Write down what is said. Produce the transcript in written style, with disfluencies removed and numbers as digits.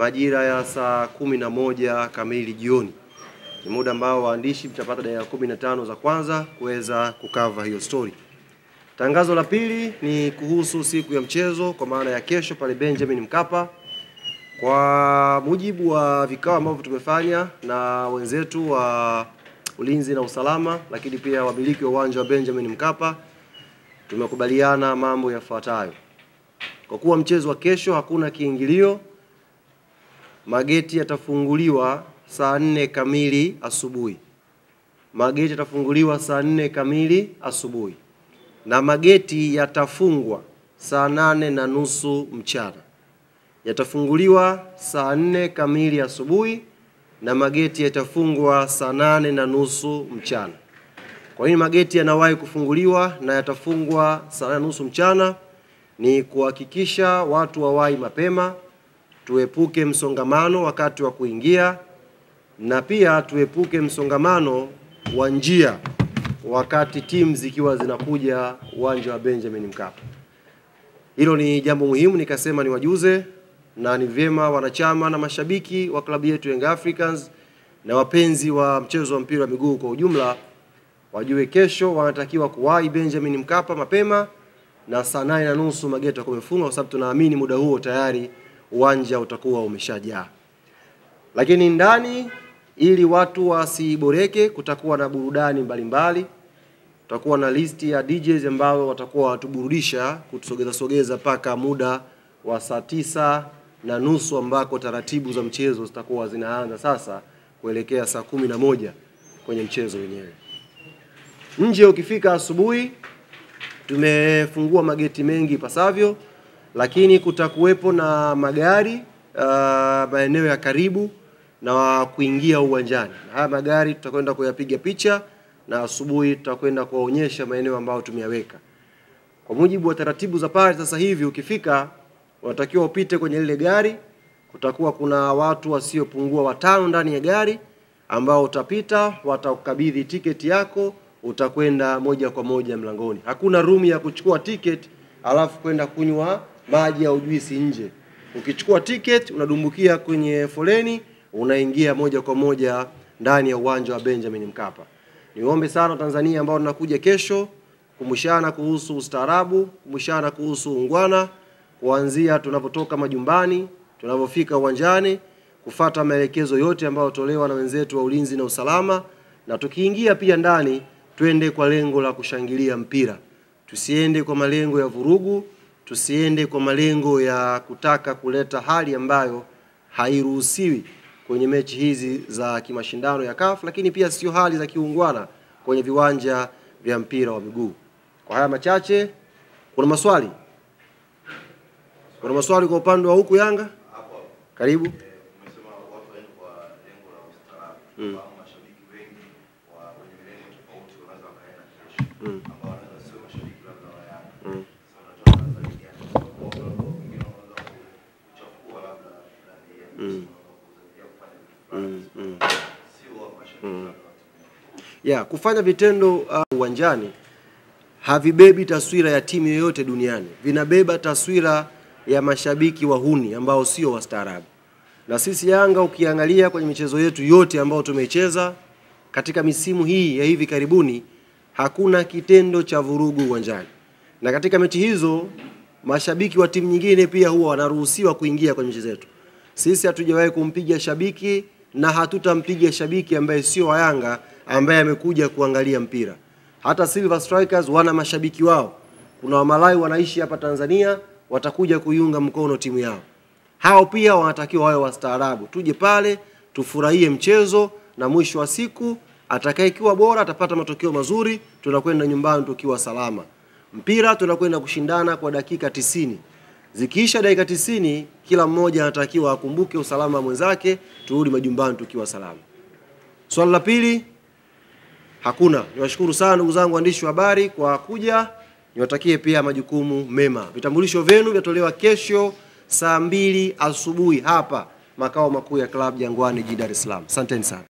majira ya saa 11 kamili jioni. Ni muda ambao waandishi mtapata dakika 15 za kwanza kuweza kukava hiyo story. Tangazo la pili ni kuhusu siku ya mchezo kwa maana ya kesho pale Benjamin Mkapa. Kwa mujibu wa vikao ambavyo tumefanya na wenzetu wa ulinzi na usalama, lakini pia wamiliki wa uwanja wa Benjamin Mkapa, tumekubaliana mambo yafuatayo. Kwa kuwa mchezo wa kesho hakuna kiingilio, mageti yatafunguliwa saa 4 kamili asubuhi. Mageti yatafunguliwa saa 4 kamili asubuhi. Na mageti yatafungwa saa 8:30 mchana. Yatafunguliwa saa 4 kamili asubuhi na mageti yatafungwa saa 8:30 mchana. Kwa nini mageti yanawahi kufunguliwa na yatafungwa saa 8:30 mchana? Ni kuhakikisha watu wawahi mapema, tuepuke msongamano wakati wa kuingia, na pia tuepuke msongamano wa njia wakati timu zikiwa zinakuja uwanja wa Benjamin Mkapa. Hilo ni jambo muhimu, nikasema niwajuze, na ni vyema wanachama na mashabiki wa klabu yetu Young Africans na wapenzi wa mchezo wa mpira wa miguu kwa ujumla wajue kesho wanatakiwa kuwahi Benjamin Mkapa mapema, na saa 8:30 mageti yatakuwa yamefungwa, kwa sababu tunaamini muda huo tayari uwanja utakuwa umeshajaa. Lakini ndani, ili watu wasiboreke, kutakuwa na burudani mbalimbali. Tutakuwa na listi ya DJs ambao watakuwa watuburudisha kutusogeza paka muda wa saa 9:30 ambako taratibu za mchezo zitakuwa zinaanza sasa kuelekea saa 11 kwenye mchezo wenyewe. Nje ukifika asubuhi, tumefungua mageti mengi pasavyo, lakini kutakuwepo na magari maeneo ya karibu na kuingia uwanjani. Haya magari tutakwenda kuyapiga picha, na asubuhi tutakwenda kuwaonyesha maeneo ambayo tumeyaweka. Kwa mujibu wa taratibu za pale sasa hivi, ukifika unatakiwa upite kwenye ile gari. Kutakuwa kuna watu wasiopungua 5 ndani ya gari ambao utapita, watakukabidhi tiketi yako, utakwenda moja kwa moja mlangoni. Hakuna room ya kuchukua tiketi alafu kwenda kunywa maji au juisi nje. Ukichukua tiketi unadumbukia kwenye foleni, unaingia moja kwa moja ndani ya uwanja wa Benjamin Mkapa. Niombe sana Tanzania ambao tunakuja kesho kumshana kuhusu ustaarabu, kumshana kuhusu ungwana, kuanzia tunapotoka majumbani, tunapofika uwanjani, kufuata maelekezo yote ambayo tolewa na wenzetu wa ulinzi na usalama, na tukiingia pia ndani twende kwa lengo la kushangilia mpira. Tusiende kwa malengo ya vurugu, tusiende kwa malengo ya kutaka kuleta hali ambayo hairuhusiwi kwenye mechi hizi za kimashindano ya CAF, lakini pia sio hali za kiungwana kwenye viwanja vya mpira wa miguu. Kwa haya machache, kuna maswali? Kuna maswali kwa upande wa huku Yanga? Karibu. Umesema watu waende kwa lengo la ustaarabu. Mashabiki wengi wa wenye milengo tofauti wanaweza wakaenda kesho. Ambao wanaweza sio mashabiki labda wa Yanga. Sasa unatoa Tanzania gani? Kwa sababu wengine wanaweza kuchafua labda ndani ya kufanya vitendo uwanjani havibebi taswira ya timu yoyote duniani. Vinabeba taswira ya mashabiki wahuni ambao sio wastaarabu. Na sisi Yanga ukiangalia kwenye michezo yetu yote ambayo tumeicheza katika misimu hii ya hivi karibuni, hakuna kitendo cha vurugu uwanjani. Na katika mechi hizo mashabiki wa timu nyingine pia huwa wanaruhusiwa kuingia kwenye michezo yetu. Sisi hatujawahi kumpiga shabiki na hatutampiga shabiki ambaye sio wa Yanga ambaye amekuja kuangalia mpira. Hata Silver Strikers wana mashabiki wao. Kuna Wamalai wanaishi hapa Tanzania, watakuja kuiunga mkono timu yao. Hao pia wanatakiwa wawe wastaarabu. Tuje pale, tufurahie mchezo, na mwisho wa siku atakayekuwa bora atapata matokeo mazuri, tunakwenda nyumbani tukiwa salama. Mpira tunakwenda kushindana kwa dakika 90. Zikiisha dakika 90, kila mmoja anatakiwa akumbuke usalama mwenzake, turudi majumbani tukiwa salama. Swali la pili, hakuna. Niwashukuru sana ndugu zangu waandishi wa habari kwa kuja. Niwatakie pia majukumu mema. Vitambulisho vyenu vitatolewa kesho saa 2 asubuhi hapa makao makuu ya Club Jangwani Dar es Salaam. Asanteni sana.